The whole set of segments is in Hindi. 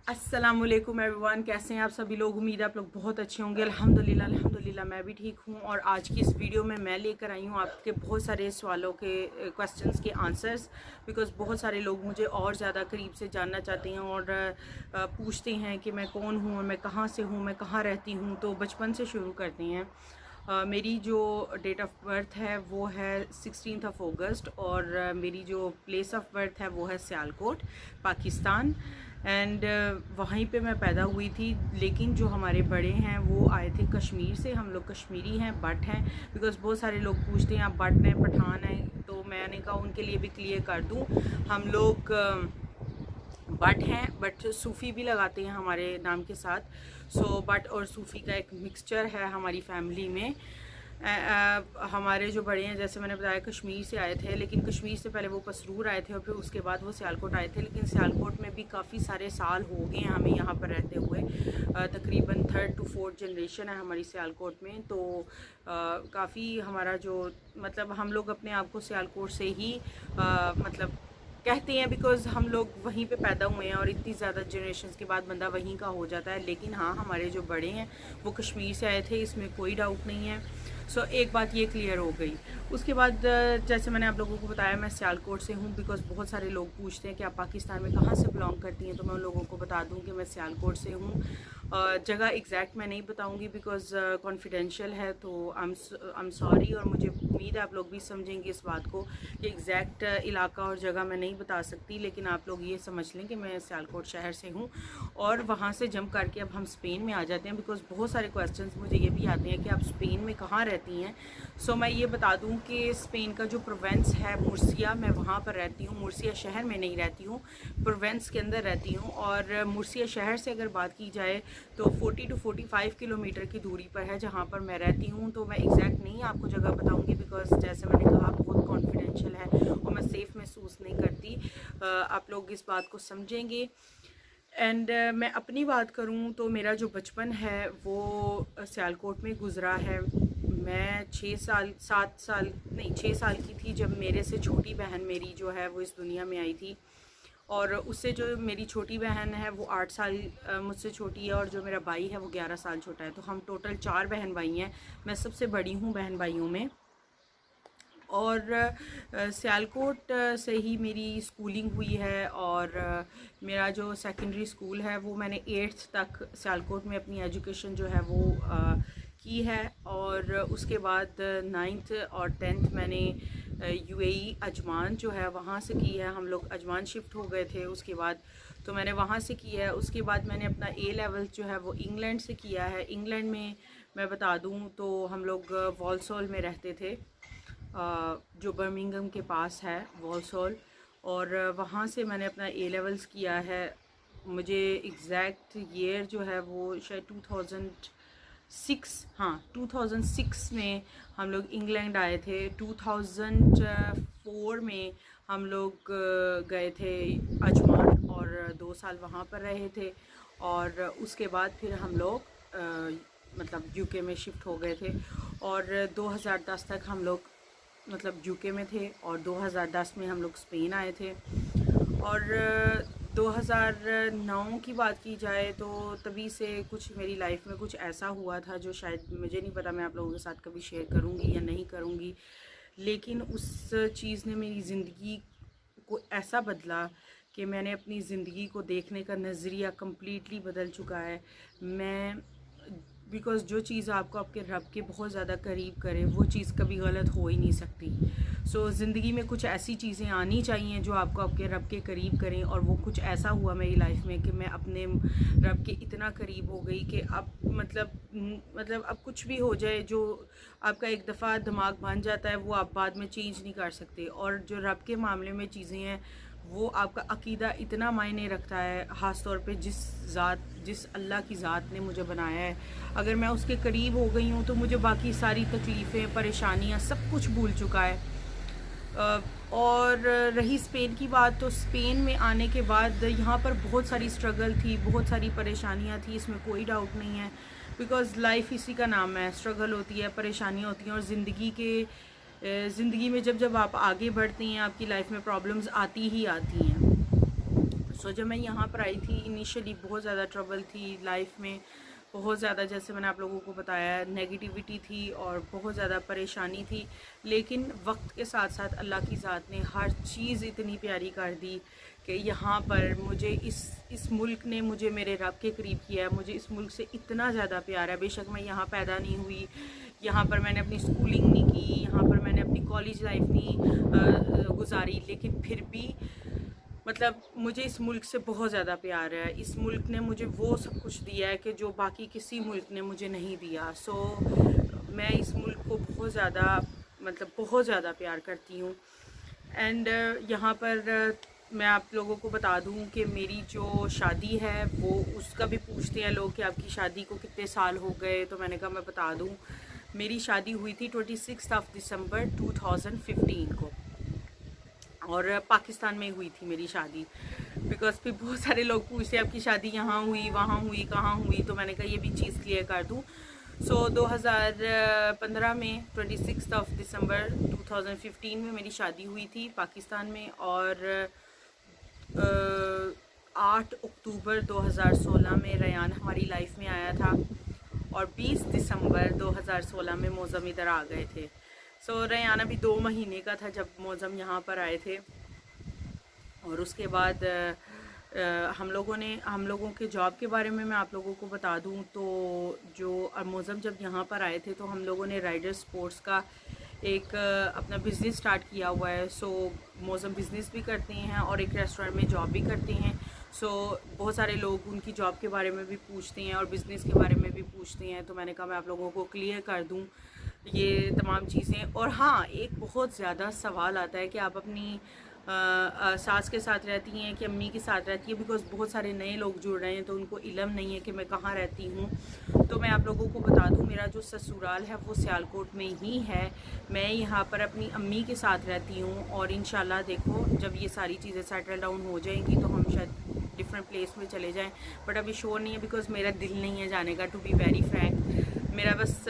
अस्सलामुअलैकुम एवरीवन, कैसे हैं आप सभी लोग। उम्मीद है आप लोग बहुत अच्छे होंगे। अल्हम्दुलिल्लाह मैं भी ठीक हूँ। और आज की इस वीडियो में मैं लेकर आई हूँ आपके बहुत सारे सवालों के क्वेश्चंस के आंसर्स, बिकॉज़ बहुत सारे लोग मुझे और ज़्यादा करीब से जानना चाहते हैं और पूछते हैं कि मैं कौन हूँ और मैं कहाँ से हूँ, मैं कहाँ रहती हूँ। तो बचपन से शुरू करते हैं। मेरी जो डेट ऑफ बर्थ है वो है 16 अगस्त और मेरी जो प्लेस ऑफ बर्थ है वो है सियालकोट, पाकिस्तान। एंड वहीं पे मैं पैदा हुई थी। लेकिन जो हमारे बड़े हैं वो आए थे कश्मीर से। हम लोग कश्मीरी हैं, बट हैं, बिकॉज़ बहुत सारे लोग पूछते हैं आप बट हैं पठान हैं, तो मैंने कहा उनके लिए भी क्लियर कर दूं। हम लोग बट हैं, बट सूफ़ी भी लगाते हैं हमारे नाम के साथ। सो बट और सूफ़ी का एक मिक्सचर है हमारी फैमिली में। हमारे जो बड़े हैं, जैसे मैंने बताया, कश्मीर से आए थे, लेकिन कश्मीर से पहले वो पसरूर आए थे और फिर उसके बाद वो सियालकोट आए थे। लेकिन सियालकोट में भी काफ़ी सारे साल हो गए हैं हमें यहाँ पर रहते हुए। तकरीबन 3rd to 4th जनरेशन है हमारी सियालकोट में। तो काफ़ी हमारा जो मतलब हम लोग अपने आप को सियालकोट से ही मतलब कहते हैं, बिकॉज़ हम लोग वहीं पे पैदा हुए हैं और इतनी ज़्यादा जनरेशन्स के बाद बंदा वहीं का हो जाता है। लेकिन हाँ, हमारे जो बड़े हैं वो कश्मीर से आए थे, इसमें कोई डाउट नहीं है। सो एक बात ये क्लियर हो गई। उसके बाद जैसे मैंने आप लोगों को बताया, मैं सियालकोट से हूँ। बिकॉज़ बहुत सारे लोग पूछते हैं कि आप पाकिस्तान में कहाँ से बिलोंग करती हैं, तो मैं उन लोगों को बता दूँ कि मैं सियालकोट से हूँ। जगह एग्जैक्ट मैं नहीं बताऊँगी बिकॉज़ कॉन्फिडेंशियल है, तो आई एम सॉरी। और मुझे उम्मीद है आप लोग भी समझेंगे इस बात को कि एग्जैक्ट इलाका और जगह मैं नहीं बता सकती। लेकिन आप लोग ये समझ लें कि मैं सियालकोट शहर से हूँ। और वहाँ से जंप करके अब हम स्पेन में आ जाते हैं, बिकॉज़ बहुत सारे क्वेश्चंस मुझे ये भी आते हैं कि आप स्पेन में कहाँ रहती हैं। सो मैं ये बता दूँ कि स्पेन का जो प्रोवेंस है मुर्सिया, मैं वहाँ पर रहती हूँ। मुर्सिया शहर में नहीं रहती हूँ, प्रोवेंस के अंदर रहती हूँ। और मुर्सिया शहर से अगर बात की जाए तो 40 to 45 किलोमीटर की दूरी पर है जहाँ पर मैं रहती हूँ। तो मैं एग्जैक्ट नहीं आपको जगह बताऊँगी, बिकॉज़ जैसे मैंने कहा बहुत कॉन्फिडेंशियल है और मैं सेफ़ महसूस नहीं करती। आप लोग इस बात को समझेंगे। एंड मैं अपनी बात करूं तो मेरा जो बचपन है वो सियालकोट में गुज़रा है। मैं 7 साल नहीं 6 साल की थी जब मेरे से छोटी बहन मेरी जो है वो इस दुनिया में आई थी। और उससे जो मेरी छोटी बहन है वो 8 साल मुझसे छोटी है, और जो मेरा भाई है वो 11 साल छोटा है। तो हम टोटल 4 बहन भाई हैं। मैं सबसे बड़ी हूँ बहन भाइयों में। और सियालकोट से ही मेरी स्कूलिंग हुई है। और मेरा जो सेकेंडरी स्कूल है वो मैंने 8th तक सियालकोट में अपनी एजुकेशन जो है वो की है। और उसके बाद 9th और 10th मैंने यूएई अजमान जो है वहाँ से की है। हम लोग अजमान शिफ्ट हो गए थे उसके बाद, तो मैंने वहाँ से की है। उसके बाद मैंने अपना A लेवल जो है वो इंग्लैंड से किया है। इंग्लैंड में मैं बता दूँ तो हम लोग वॉल्सॉल में रहते थे, जो बर्मिंघम के पास है वॉल्सॉल। और वहाँ से मैंने अपना A लेवल्स किया है। मुझे एग्जैक्ट ईयर जो है वो शायद 2006, हाँ 2006 में हम लोग इंग्लैंड आए थे। 2004 में हम लोग गए थे अजमान और 2 साल वहाँ पर रहे थे। और उसके बाद फिर हम लोग मतलब यूके में शिफ्ट हो गए थे। और 2010 तक हम लोग मतलब यूके में थे। और 2010 में हम लोग स्पेन आए थे। और 2009 की बात की जाए तो तभी से कुछ मेरी लाइफ में कुछ ऐसा हुआ था जो शायद मुझे नहीं पता मैं आप लोगों के साथ कभी शेयर करूँगी या नहीं करूँगी। लेकिन उस चीज़ ने मेरी ज़िंदगी को ऐसा बदला कि मैंने अपनी ज़िंदगी को देखने का नज़रिया कम्प्लीटली बदल चुका है। मैं बिकॉज़ जो चीज़ आपको आपके रब के बहुत ज़्यादा करीब करे वो चीज़ कभी गलत हो ही नहीं सकती। सो ज़िंदगी में कुछ ऐसी चीज़ें आनी चाहिए जो आपको आपके रब के करीब करें। और वो कुछ ऐसा हुआ मेरी लाइफ में कि मैं अपने रब के इतना करीब हो गई कि अब मतलब अब कुछ भी हो जाए, जो आपका एक दफ़ा दिमाग बन जाता है वो आप बाद में चेंज नहीं कर सकते। और जो रब के मामले में चीज़ें हैं वो आपका अकीदा इतना मायने रखता है, ख़ास तौर पे जिस अल्लाह की ज़ात ने मुझे बनाया है। अगर मैं उसके करीब हो गई हूँ तो मुझे बाकी सारी तकलीफ़ें, परेशानियाँ, सब कुछ भूल चुका है। और रही स्पेन की बात, तो स्पेन में आने के बाद यहाँ पर बहुत सारी स्ट्रगल थी, बहुत सारी परेशानियाँ थी, इसमें कोई डाउट नहीं है। बिकॉज़ लाइफ इसी का नाम है, स्ट्रगल होती है, परेशानियाँ होती हैं। और ज़िंदगी में जब जब आप आगे बढ़ते हैं आपकी लाइफ में प्रॉब्लम्स आती ही आती हैं। जब मैं यहाँ पर आई थी इनिशियली बहुत ज़्यादा ट्रबल थी लाइफ में, बहुत ज़्यादा, जैसे मैंने आप लोगों को बताया, नेगेटिविटी थी और बहुत ज़्यादा परेशानी थी। लेकिन वक्त के साथ साथ अल्लाह की ज़ात ने हर चीज़ इतनी प्यारी कर दी कि यहाँ पर मुझे इस मुल्क ने मुझे मेरे रब के करीब किया है। मुझे इस मुल्क से इतना ज़्यादा प्यार है। बेशक मैं यहाँ पैदा नहीं हुई, यहाँ पर मैंने अपनी स्कूलिंग नहीं की, यहाँ पर मैंने अपनी कॉलेज लाइफ नहीं गुजारी, लेकिन फिर भी मतलब मुझे इस मुल्क से बहुत ज़्यादा प्यार है। इस मुल्क ने मुझे वो सब कुछ दिया है कि जो बाकी किसी मुल्क ने मुझे नहीं दिया। सो मैं इस मुल्क को बहुत ज़्यादा बहुत ज़्यादा प्यार करती हूँ। एंड यहाँ पर मैं आप लोगों को बता दूँ कि मेरी जो शादी है वो उसका भी पूछते हैं लोग कि आपकी शादी को कितने साल हो गए, तो मैंने कहा मैं बता दूँ, मेरी शादी हुई थी 26 दिसंबर 2015 को, और पाकिस्तान में हुई थी मेरी शादी। बिकॉज फिर बहुत सारे लोग पूछते हैं आपकी शादी यहाँ हुई, वहाँ हुई, कहाँ हुई, तो मैंने कहा ये भी चीज़ क्लियर कर दूँ। सो 2015 में 26 दिसंबर 2015 में मेरी शादी हुई थी पाकिस्तान में, और 8 अक्टूबर 2016 में रयान हमारी लाइफ में आया था, और 20 दिसंबर 2016 में मौज़म इधर आ गए थे। सो रयान अभी 2 महीने का था जब मौज़म यहाँ पर आए थे। और उसके बाद हम लोगों के जॉब के बारे में मैं आप लोगों को बता दूं तो जो मौज़म जब यहाँ पर आए थे तो हम लोगों ने राइडर स्पोर्ट्स का एक अपना बिज़नेस स्टार्ट किया हुआ है। सो मौज़म बिज़नेस भी करते हैं और एक रेस्टोरेंट में जॉब भी करते हैं। सो बहुत सारे लोग उनकी जॉब के बारे में भी पूछते हैं और बिज़नेस के बारे में भी पूछते हैं, तो मैंने कहा मैं आप लोगों को क्लियर कर दूं ये तमाम चीज़ें। और हाँ, एक बहुत ज़्यादा सवाल आता है कि आप अपनी सास के साथ रहती हैं कि अम्मी के साथ रहती है, बिकॉज़ बहुत सारे नए लोग जुड़ रहे हैं तो उनको इल्म नहीं है कि मैं कहाँ रहती हूँ। तो मैं आप लोगों को बता दूँ, मेरा जो ससुराल है वो सियालकोट में ही है। मैं यहाँ पर अपनी अम्मी के साथ रहती हूँ, और इंशाल्लाह देखो जब ये सारी चीज़ें सेटल डाउन हो जाएंगी तो हम शायद डिफरेंट प्लेस में चले जाएं, बट अभी श्योर नहीं है बिकॉज़ मेरा दिल नहीं है जाने का, टू बी वेरी फ्रैंक। मेरा बस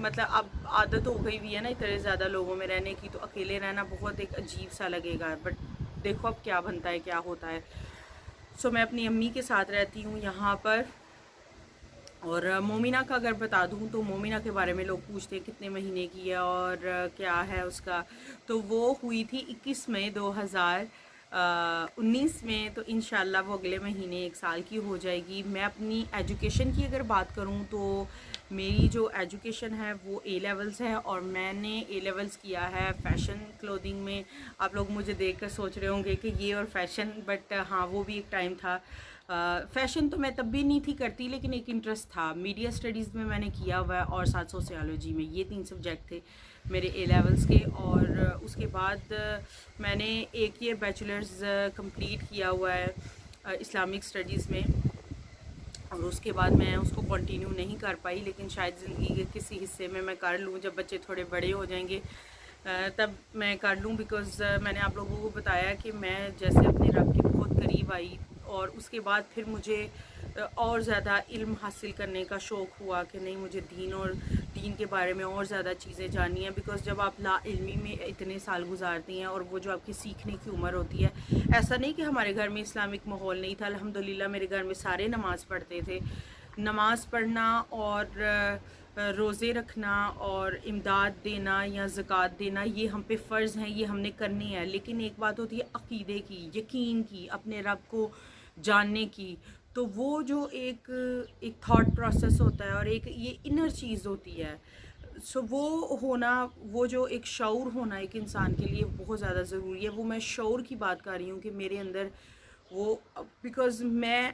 अब आदत हो गई भी है ना इतने ज़्यादा लोगों में रहने की, तो अकेले रहना बहुत एक अजीब सा लगेगा, बट देखो अब क्या बनता है, क्या होता है। सो मैं अपनी अम्मी के साथ रहती हूँ यहाँ पर। और मोमिना का अगर बता दूँ तो मोमिना के बारे में लोग पूछते हैं कितने महीने की है और क्या है उसका, तो वो हुई थी 21 मई 2019 में, तो इंशाल्लाह वो अगले महीने 1 साल की हो जाएगी। मैं अपनी एजुकेशन की अगर बात करूं तो मेरी जो एजुकेशन है वो ए लेवल्स है, और मैंने ए लेवल्स किया है फैशन क्लोथिंग में। आप लोग मुझे देखकर सोच रहे होंगे कि ये और फैशन, बट हाँ वो भी एक टाइम था। फ़ैशन तो मैं तब भी नहीं थी करती, लेकिन एक इंटरेस्ट था। मीडिया स्टडीज़ में मैंने किया हुआ है और साथ सोशियोलॉजी में, ये 3 सब्जेक्ट थे मेरे ए लेवल्स के। और उसके बाद मैंने एक ईयर बैचलर्स कंप्लीट किया हुआ है इस्लामिक स्टडीज़ में, और उसके बाद मैं उसको कंटिन्यू नहीं कर पाई, लेकिन शायद ज़िंदगी के किसी हिस्से में मैं कर लूँ, जब बच्चे थोड़े बड़े हो जाएंगे तब मैं कर लूँ। बिकॉज़ मैंने आप लोगों को बताया कि मैं जैसे अपने रब के बहुत करीब आई, और उसके बाद फिर मुझे और ज़्यादा इल्म हासिल करने का शौक़ हुआ कि नहीं, मुझे दीन के बारे में और ज़्यादा चीज़ें जाननी है। बिकॉज़ जब आप ला इल्मी में इतने साल गुजारती हैं, और वो जो आपकी सीखने की उम्र होती है, ऐसा नहीं कि हमारे घर में इस्लामिक माहौल नहीं था। अल्हम्दुलिल्लाह मेरे घर में सारे नमाज़ पढ़ते थे। नमाज़ पढ़ना और रोज़े रखना और इमदाद देना या ज़कात देना ये हम पे फ़र्ज़ हैं, ये हमने करनी है। लेकिन एक बात होती है अक़ीदे की, यकीन की, अपने रब को जानने की, तो वो जो एक थॉट प्रोसेस होता है और एक ये इनर चीज़ होती है। सो वो होना, वो जो एक शऊर होना एक इंसान के लिए बहुत ज़्यादा ज़रूरी है। वो मैं शऊर की बात कर रही हूँ कि मेरे अंदर वो, बिकॉज़ मैं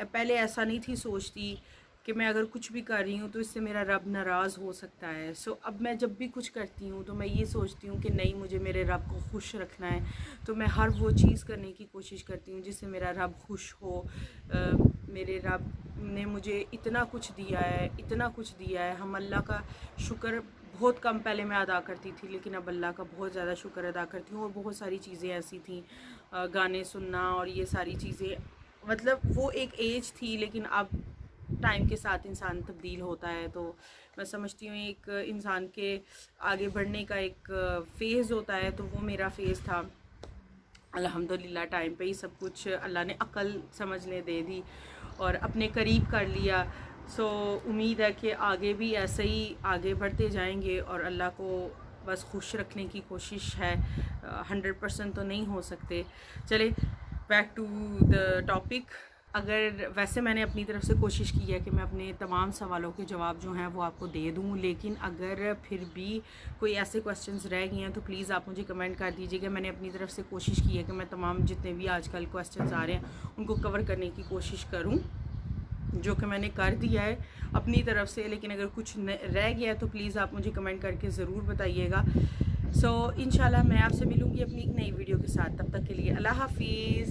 पहले ऐसा नहीं थी सोचती कि मैं अगर कुछ भी कर रही हूँ तो इससे मेरा रब नाराज़ हो सकता है। सो अब मैं जब भी कुछ करती हूँ तो मैं ये सोचती हूँ कि नहीं, मुझे मेरे रब को खुश रखना है, तो मैं हर वो चीज़ करने की कोशिश करती हूँ जिससे मेरा रब खुश हो। मेरे रब ने मुझे इतना कुछ दिया है, इतना कुछ दिया है। हम अल्लाह का शुक्र बहुत कम पहले मैं अदा करती थी, लेकिन अब अल्लाह का बहुत ज़्यादा शुक्र अदा करती हूँ। और बहुत सारी चीज़ें ऐसी थी, गाने सुनना और ये सारी चीज़ें, मतलब वो एक एज थी, लेकिन अब टाइम के साथ इंसान तब्दील होता है। तो मैं समझती हूँ एक इंसान के आगे बढ़ने का एक फ़ेज़ होता है, तो वो मेरा फ़ेज़ था। अल्हम्दुलिल्लाह टाइम पे ही सब कुछ अल्लाह ने अक्ल समझने दे दी और अपने करीब कर लिया। सो उम्मीद है कि आगे भी ऐसे ही आगे बढ़ते जाएंगे और अल्लाह को बस खुश रखने की कोशिश है। 100% तो नहीं हो सकते। चले बैक टू द टॉपिक। अगर वैसे मैंने अपनी तरफ से कोशिश की है कि मैं अपने तमाम सवालों के जवाब जो हैं वो आपको दे दूं, लेकिन अगर फिर भी कोई ऐसे क्वेश्चंस रह गए हैं तो प्लीज़ आप मुझे कमेंट कर दीजिएगा। मैंने अपनी तरफ से कोशिश की है कि मैं तमाम जितने भी आजकल क्वेश्चंस आ रहे हैं उनको कवर करने की कोशिश करूं, जो कि मैंने कर दिया है अपनी तरफ से। लेकिन अगर कुछ रह गया है तो प्लीज़ आप मुझे कमेंट करके ज़रूर बताइएगा। सो इंशाल्लाह मैं आपसे मिलूँगी अपनी एक नई वीडियो के साथ। तब तक के लिए अल्लाह हाफिज़।